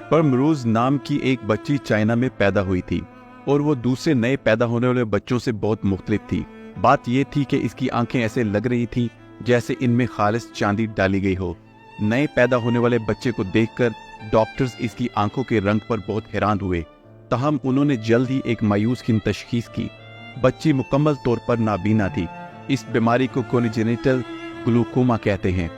परमरोज नाम की एक बच्ची चाइना में पैदा हुई थी और वो दूसरे नए पैदा होने वाले बच्चों से बहुत मुख्तलिफ थी। बात ये थी कि इसकी आंखें ऐसे लग रही थी जैसे इनमें खालिस चांदी डाली गई हो। नए पैदा होने वाले बच्चे को देखकर डॉक्टर्स इसकी आंखों के रंग पर बहुत हैरान हुए। ताहम उन्होंने जल्द ही एक मायूस किन तशखीस की। बच्ची मुकम्मल तौर पर नाबीना थी। इस बीमारी को कोनिजेनिटल ग्लूकोमा कहते हैं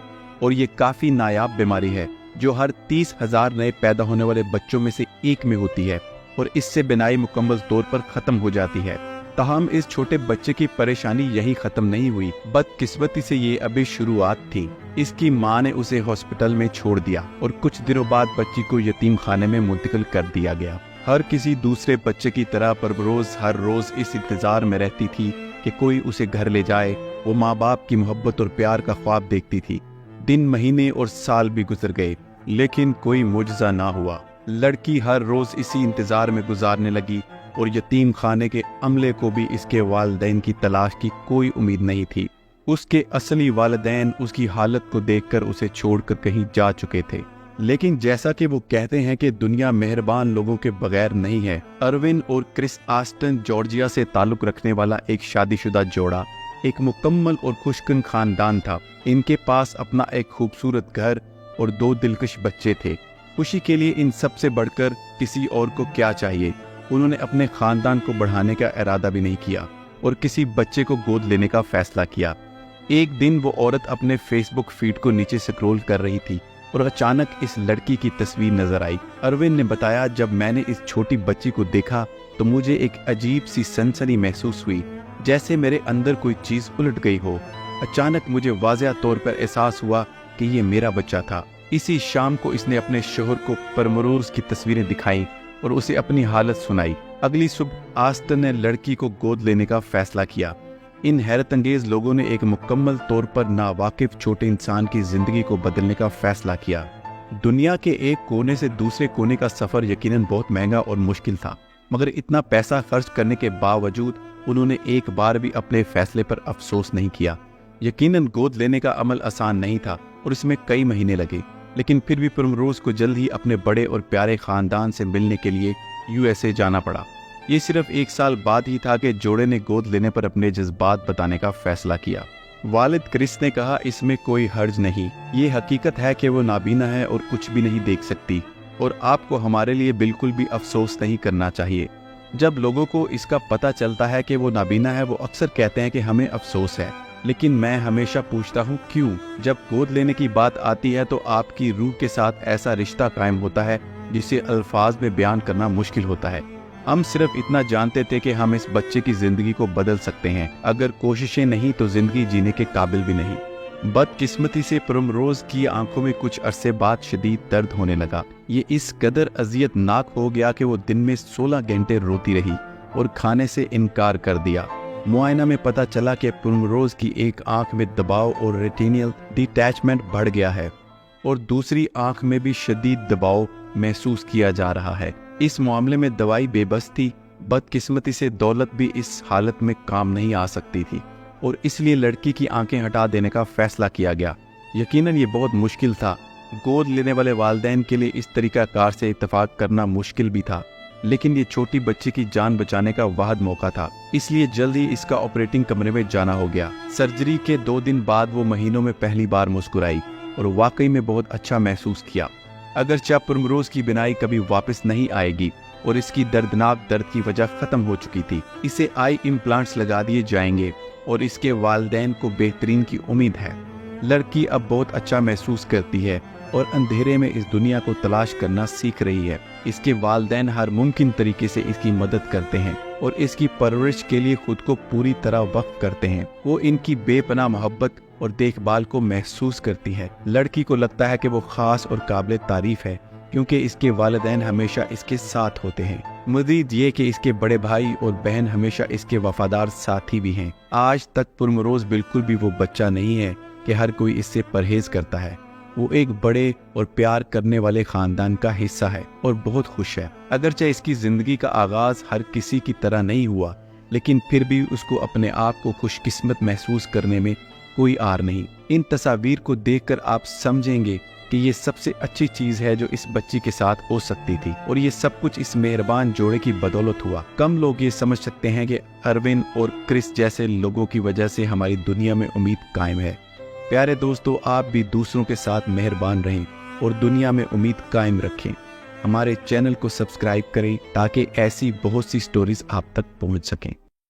और ये काफ़ी नायाब बीमारी है जो हर 30,000 नए पैदा होने वाले बच्चों में से एक में होती है और इससे बिनाई मुकम्मल तौर पर ख़त्म हो जाती है। ताहम इस छोटे बच्चे की परेशानी यही ख़त्म नहीं हुई। बदकिस्मती से ये अभी शुरुआत थी। इसकी माँ ने उसे हॉस्पिटल में छोड़ दिया और कुछ दिनों बाद बच्ची को यतीम खाने में मुंतकिल कर दिया गया। हर किसी दूसरे बच्चे की तरह परवरोज हर रोज इस इंतजार में रहती थी कि कोई उसे घर ले जाए। वो माँ बाप की मोहब्बत और प्यार का ख्वाब देखती थी। दिन, महीने और साल भी गुजर गए लेकिन कोई मुजज़ा ना हुआ। लड़की हर रोज इसी इंतजार में गुजारने लगी और यतीम खाने के अमले को भी इसके वालिदैन की तलाश की कोई उम्मीद नहीं थी। उसके असली वालिदैन उसकी हालत को देखकर उसे छोड़कर कहीं जा चुके थे। लेकिन जैसा कि वो कहते हैं कि दुनिया मेहरबान लोगों के बगैर नहीं है। अरविन और क्रिस आस्टन जॉर्जिया से ताल्लुक रखने वाला एक शादीशुदा जोड़ा एक मुकम्मल और खुशकिस्मत खानदान था। इनके पास अपना एक खूबसूरत घर और 2 दिलकश बच्चे थे। खुशी के लिए इन सब से बढ़कर किसी और को क्या चाहिए। उन्होंने अपने खानदान को बढ़ाने का इरादा भी नहीं किया और किसी बच्चे को गोद लेने का फैसला किया। एक दिन वो औरत अपने फेसबुक फीड को नीचे स्क्रॉल कर रही थी और अचानक इस लड़की की तस्वीर नजर आई। अरविंद ने बताया, जब मैंने इस छोटी बच्ची को देखा तो मुझे एक अजीब सी सनसनी महसूस हुई, जैसे मेरे अंदर कोई चीज उलट गई हो। अचानक मुझे वाज़ेह तौर पर एहसास हुआ कि ये मेरा बच्चा था। इसी शाम को इसने अपने शोहर को परमरोज की तस्वीरें दिखाई और उसे अपनी हालत सुनाई। अगली सुबह आस्टन ने लड़की को गोद लेने का फैसला किया। इन हैरत अंगेज लोगों ने एक मुकम्मल तौर पर नावाकिफ छोटे इंसान की जिंदगी को बदलने का फैसला किया। दुनिया के एक कोने से दूसरे कोने का सफर यकीनन बहुत महंगा और मुश्किल था, मगर इतना पैसा खर्च करने के बावजूद उन्होंने एक बार भी अपने फैसले पर अफसोस नहीं किया। यकीनन गोद लेने का अमल आसान नहीं था और इसमें कई महीने लगे, लेकिन फिर भी परमरोज को जल्द ही अपने बड़े और प्यारे खानदान से मिलने के लिए यूएसए जाना पड़ा। ये सिर्फ 1 साल बाद ही था कि जोड़े ने गोद लेने पर अपने जज्बात बताने का फैसला किया। वालिद क्रिस ने कहा, इसमें कोई हर्ज नहीं। ये हकीकत है कि वो नाबीना है और कुछ भी नहीं देख सकती और आपको हमारे लिए बिल्कुल भी अफसोस नहीं करना चाहिए। जब लोगों को इसका पता चलता है कि वो नाबीना है, वो अक्सर कहते हैं कि हमें अफसोस है, लेकिन मैं हमेशा पूछता हूँ क्यों। जब गोद लेने की बात आती है तो आपकी रूह के साथ ऐसा रिश्ता कायम होता है जिसे अल्फाज में बयान करना मुश्किल होता है। हम सिर्फ इतना जानते थे कि हम इस बच्चे की जिंदगी को बदल सकते हैं, अगर कोशिशें नहीं तो जिंदगी जीने के काबिल भी नहीं। बदकिस्मती से परमरोज की आंखों में कुछ अरसे बाद शदीद दर्द होने लगा। ये इस कदर अजियतनाक हो गया कि वो दिन में 16 घंटे रोती रही और खाने से इनकार कर दिया। मुआयना में पता चला कि परमरोज की एक आंख में दबाव और रेटिनियल डिटैचमेंट बढ़ गया है और दूसरी आंख में भी शदीद दबाव महसूस किया जा रहा है। इस मामले में दवाई बेबस थी। बदकिस्मती से दौलत भी इस हालत में काम नहीं आ सकती थी और इसलिए लड़की की आंखें हटा देने का फैसला किया गया। यकीनन ये बहुत मुश्किल था। गोद लेने वाले वालिदैन के लिए इस तरीकाकार से इत्तेफाक करना मुश्किल भी था, लेकिन ये छोटी बच्ची की जान बचाने का वाहिद मौका था, इसलिए जल्द ही इसका ऑपरेटिंग कमरे में जाना हो गया। सर्जरी के 2 दिन बाद वो महीनों में पहली बार मुस्कुराई और वाकई में बहुत अच्छा महसूस किया। अगरचे परमरोज की बिनाई कभी वापस नहीं आएगी और इसकी दर्दनाक दर्द की वजह खत्म हो चुकी थी। इसे आई इम्प्लांट्स लगा दिए जाएंगे और इसके वालिदैन को बेहतरीन की उम्मीद है। लड़की अब बहुत अच्छा महसूस करती है और अंधेरे में इस दुनिया को तलाश करना सीख रही है। इसके वालिदैन हर मुमकिन तरीके से इसकी मदद करते हैं और इसकी परवरिश के लिए खुद को पूरी तरह वक्फ करते हैं। वो इनकी बेपनाह मोहब्बत और देखभाल को महसूस करती है। लड़की को लगता है कि वो खास और काबिल तारीफ है क्योंकि इसके वालिदैन हमेशा इसके साथ होते हैं। मज़ीद ये कि इसके बड़े भाई और बहन हमेशा इसके वफादार साथी भी हैं। आज तक परमरोज बिल्कुल भी वो बच्चा नहीं है कि हर कोई इससे परहेज करता है। वो एक बड़े और प्यार करने वाले खानदान का हिस्सा है और बहुत खुश है। अगरचे इसकी जिंदगी का आगाज हर किसी की तरह नहीं हुआ, लेकिन फिर भी उसको अपने आप को खुशकिस्मत महसूस करने में कोई आर नहीं। इन तस्वीर को देखकर आप समझेंगे کہ یہ سب سے اچھی چیز ہے جو اس بچی کے ساتھ ہو سکتی تھی، اور یہ سب کچھ اس مہربان جوڑے کی بدولت ہوا۔ کم لوگ یہ سمجھ سکتے ہیں کہ ارون اور کرس جیسے لوگوں کی وجہ سے ہماری دنیا میں امید قائم ہے۔ پیارے دوستو، آپ بھی دوسروں کے ساتھ مہربان رہیں اور دنیا میں امید قائم رکھیں۔ ہمارے چینل کو سبسکرائب کریں تاکہ ایسی بہت سی سٹوریز آپ تک پہنچ سکیں۔